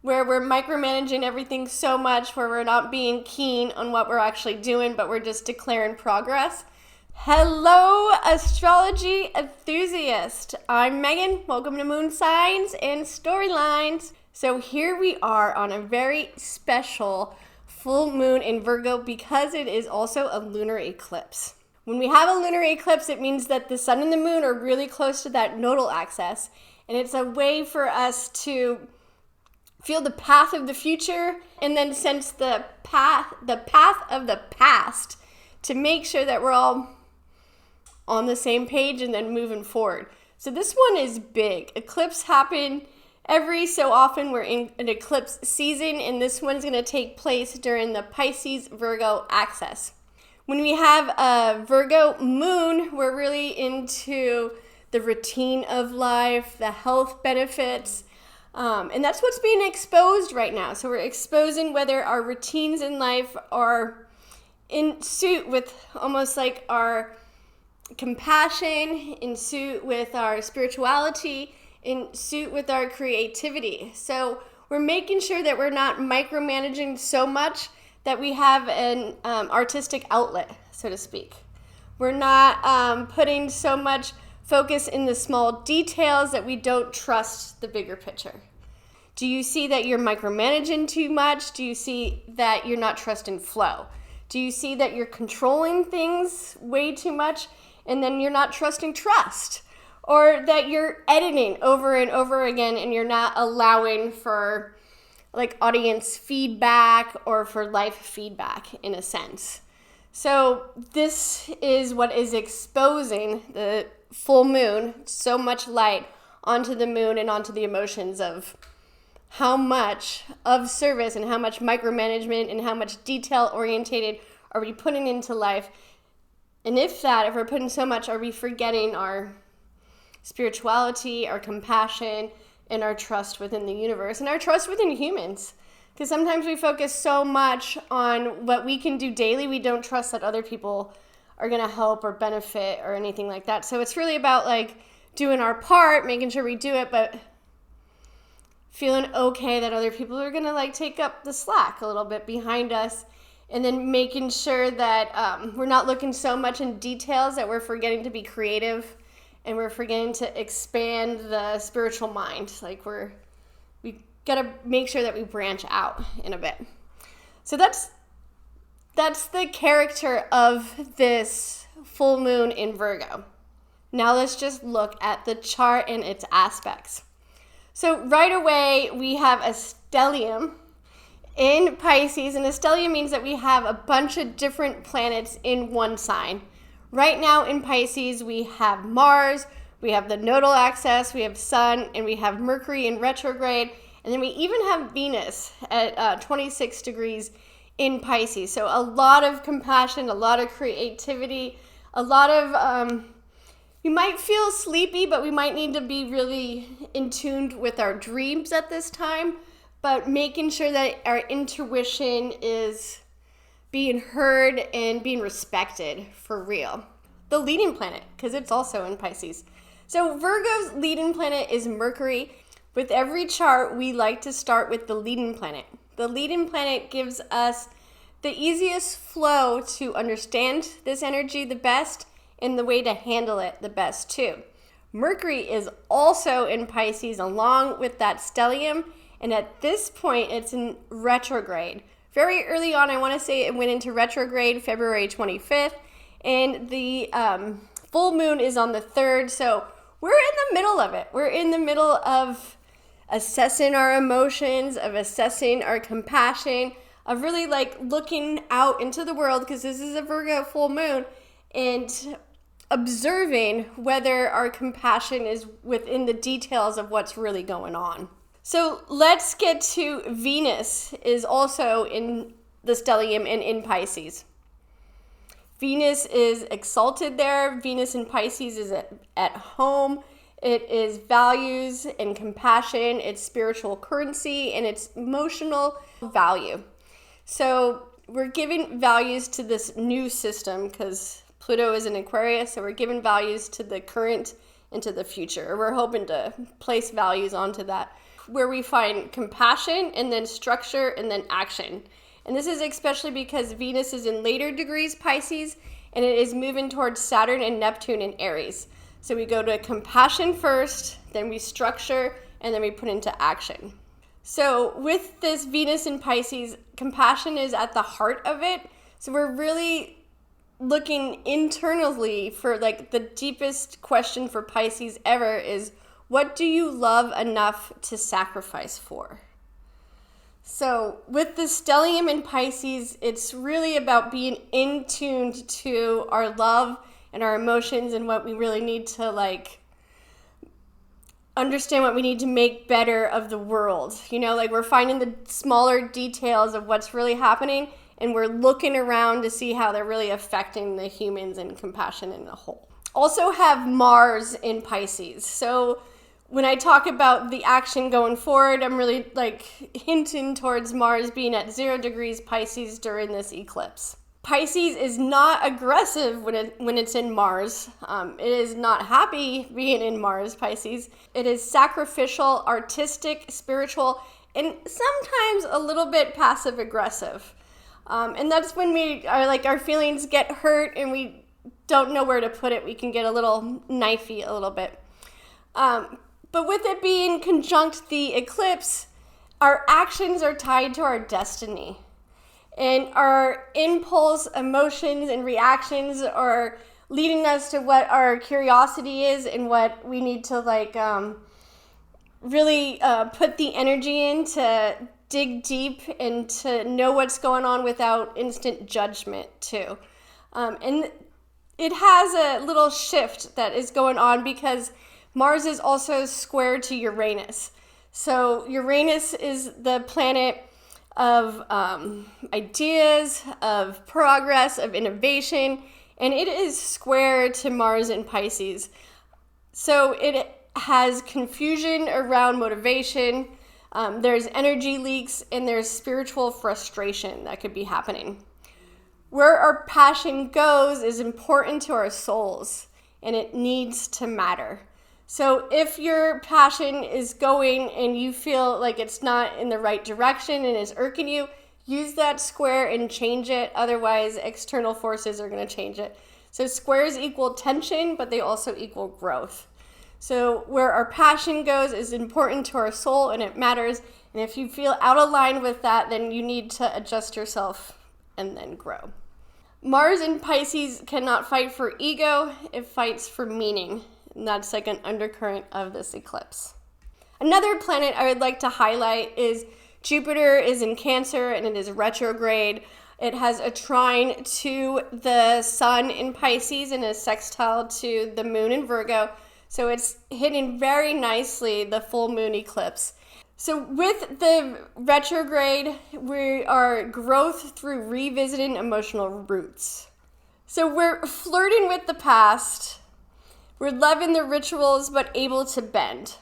where we're micromanaging everything so much, where we're not being keen on what we're actually doing, but we're just declaring progress. Hello, astrology enthusiast. I'm Megan. Welcome to Moon Signs and Storylines. So here we are on a very special full moon in Virgo because it is also a lunar eclipse. When we have a lunar eclipse, it means that the sun and the moon are really close to that nodal axis, and it's a way for us to feel the path of the future and then sense the path of the past to make sure that we're all on the same page and then moving forward. So this one is big. Eclipses happen every so often. We're in an eclipse season, and this one's going to take place during the Pisces-Virgo axis. When we have a Virgo moon, we're really into the routine of life, the health benefits, and that's what's being exposed right now. So we're exposing whether our routines in life are in suit with almost like our compassion, in suit with our spirituality, in suit with our creativity. So we're making sure that we're not micromanaging so much that we have an artistic outlet, so to speak. We're not putting so much focus in the small details that we don't trust the bigger picture. Do you see that you're micromanaging too much? Do you see that you're not trusting flow? Do you see that you're controlling things way too much and then you're not trusting trust? Or that you're editing over and over again and you're not allowing for like audience feedback or for life feedback in a sense. So this is what is exposing the full moon, so much light onto the moon and onto the emotions of how much of service and how much micromanagement and how much detail orientated are we putting into life. And if we're putting so much, are we forgetting our spirituality, our compassion, and our trust within the universe and our trust within humans? Because sometimes we focus so much on what we can do daily, we don't trust that other people are going to help or benefit or anything like that. So it's really about like doing our part, making sure we do it, but feeling okay that other people are going to like take up the slack a little bit behind us, and then making sure that we're not looking so much in details that we're forgetting to be creative and we're forgetting to expand the spiritual mind. Like we got to make sure that we branch out in a bit. So that's the character of this full moon in Virgo. Now let's just look at the chart and its aspects. So right away, we have a stellium in Pisces, and a stellium means that we have a bunch of different planets in one sign. Right now in Pisces, we have Mars, we have the nodal axis, we have Sun, and we have Mercury in retrograde, and then we even have Venus at 26 degrees in Pisces. So a lot of compassion, a lot of creativity, a lot of, we might feel sleepy, but we might need to be really in tune with our dreams at this time, but making sure that our intuition is being heard and being respected for real. The leading planet, because it's also in Pisces. So Virgo's leading planet is Mercury. With every chart, we like to start with the leading planet. The leading planet gives us the easiest flow to understand this energy the best and the way to handle it the best too. Mercury is also in Pisces along with that stellium, and at this point it's in retrograde. Very early on, I want to say it went into retrograde February 25th, and the full moon is on the 3rd, so we're in the middle of it. We're in the middle of assessing our emotions, of assessing our compassion, of really like looking out into the world, because this is a Virgo full moon, and observing whether our compassion is within the details of what's really going on. So let's get to Venus is also in the stellium and in Pisces. Venus is exalted there. Venus in Pisces is at home. It is values and compassion. It's spiritual currency and it's emotional value. So we're giving values to this new system because Pluto is in Aquarius, so we're giving values to the current and to the future. We're hoping to place values onto that where we find compassion and then structure and then action. And this is especially because Venus is in later degrees Pisces and it is moving towards Saturn and Neptune in Aries. So we go to compassion first, then we structure, and then we put into action. So with this Venus in Pisces, compassion is at the heart of it. So we're really looking internally for like the deepest question for Pisces ever is, what do you love enough to sacrifice for? So with the stellium in Pisces, it's really about being in tune to our love and our emotions and what we really need to like understand, what we need to make better of the world. You know, like we're finding the smaller details of what's really happening and we're looking around to see how they're really affecting the humans and compassion in the whole. Also have Mars in Pisces. So when I talk about the action going forward, I'm really like hinting towards Mars being at 0 degrees Pisces during this eclipse. Pisces is not aggressive when it's in Mars. It is not happy being in Mars, Pisces. It is sacrificial, artistic, spiritual, and sometimes a little bit passive aggressive. And that's when we are like, our feelings get hurt and we don't know where to put it. We can get a little knifey a little bit. But with it being conjunct the eclipse, our actions are tied to our destiny. And our impulse, emotions, and reactions are leading us to what our curiosity is and what we need to like really put the energy in to dig deep and to know what's going on without instant judgment too. And it has a little shift that is going on because Mars is also square to Uranus. So Uranus is the planet of ideas, of progress, of innovation, and it is square to Mars in Pisces. So it has confusion around motivation, there's energy leaks, and there's spiritual frustration that could be happening. Where our passion goes is important to our souls, and it needs to matter. So if your passion is going and you feel like it's not in the right direction and is irking you, use that square and change it. Otherwise, external forces are going to change it. So squares equal tension, but they also equal growth. So where our passion goes is important to our soul and it matters. And if you feel out of line with that, then you need to adjust yourself and then grow. Mars in Pisces cannot fight for ego, it fights for meaning. And that's like an undercurrent of this eclipse. Another planet I would like to highlight is Jupiter is in Cancer and it is retrograde. It has a trine to the sun in Pisces and a sextile to the moon in Virgo. So it's hitting very nicely the full moon eclipse. So with the retrograde, we are growth through revisiting emotional roots. So we're flirting with the past. We're loving the rituals, but able to bend.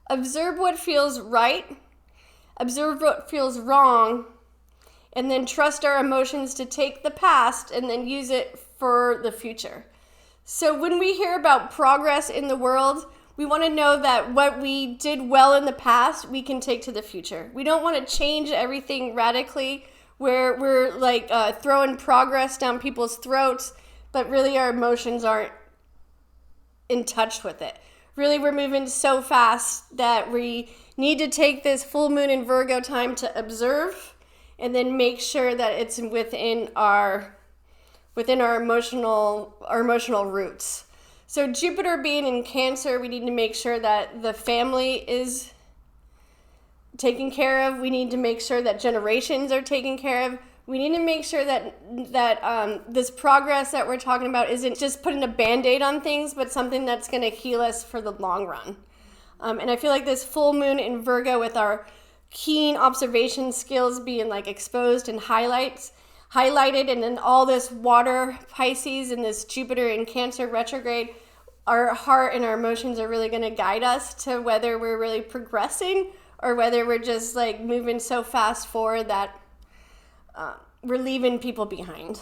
Observe what feels right, observe what feels wrong, and then trust our emotions to take the past and then use it for the future. So when we hear about progress in the world, we want to know that what we did well in the past, we can take to the future. We don't want to change everything radically where we're like throwing progress down people's throats, but really our emotions aren't in touch with it. Really, we're moving so fast that we need to take this full moon in Virgo time to observe and then make sure that it's within our emotional roots. So Jupiter being in Cancer, we need to make sure that the family is taken care of. We need to make sure that generations are taken care of. We need to make sure that this progress that we're talking about isn't just putting a Band-Aid on things, but something that's going to heal us for the long run. And I feel like this full moon in Virgo with our keen observation skills being like exposed and highlighted, and then all this water Pisces and this Jupiter in Cancer retrograde, our heart and our emotions are really going to guide us to whether we're really progressing or whether we're just like moving so fast forward that we're leaving people behind.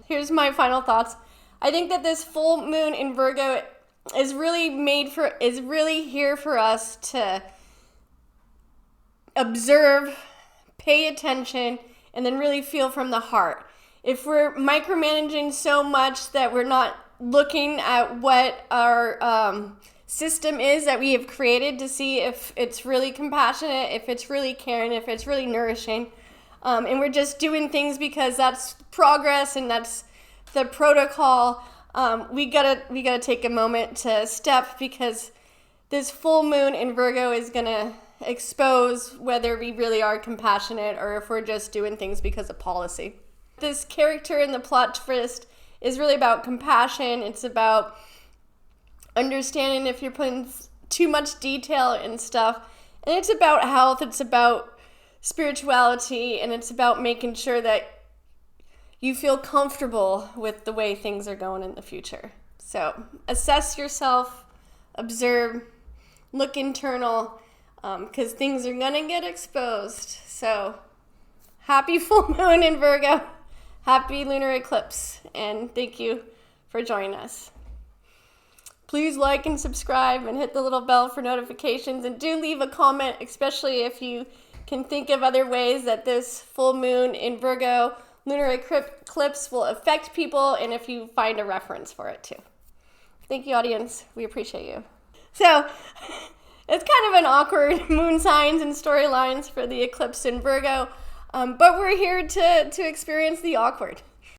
Here's my final thoughts. I think that this full moon in Virgo is really here for us to observe, pay attention, and then really feel from the heart. If we're micromanaging so much that we're not looking at what our system is that we have created to see if it's really compassionate, if it's really caring, if it's really nourishing, and we're just doing things because that's progress and that's the protocol, we gotta take a moment to step, because this full moon in Virgo is gonna expose whether we really are compassionate or if we're just doing things because of policy. This character in the plot twist is really about compassion. It's about understanding if you're putting too much detail in stuff. And it's about health, it's about spirituality, and it's about making sure that you feel comfortable with the way things are going in the future. So assess yourself, observe, look internal, because things are gonna get exposed. So happy full moon in Virgo. Happy lunar eclipse, and thank you for joining us. Please like and subscribe and hit the little bell for notifications, and do leave a comment, especially if you can think of other ways that this full moon in Virgo lunar eclipse will affect people, and if you find a reference for it too. Thank you, audience. We appreciate you. So it's kind of an awkward moon signs and storylines for the eclipse in Virgo. But we're here to experience the awkward.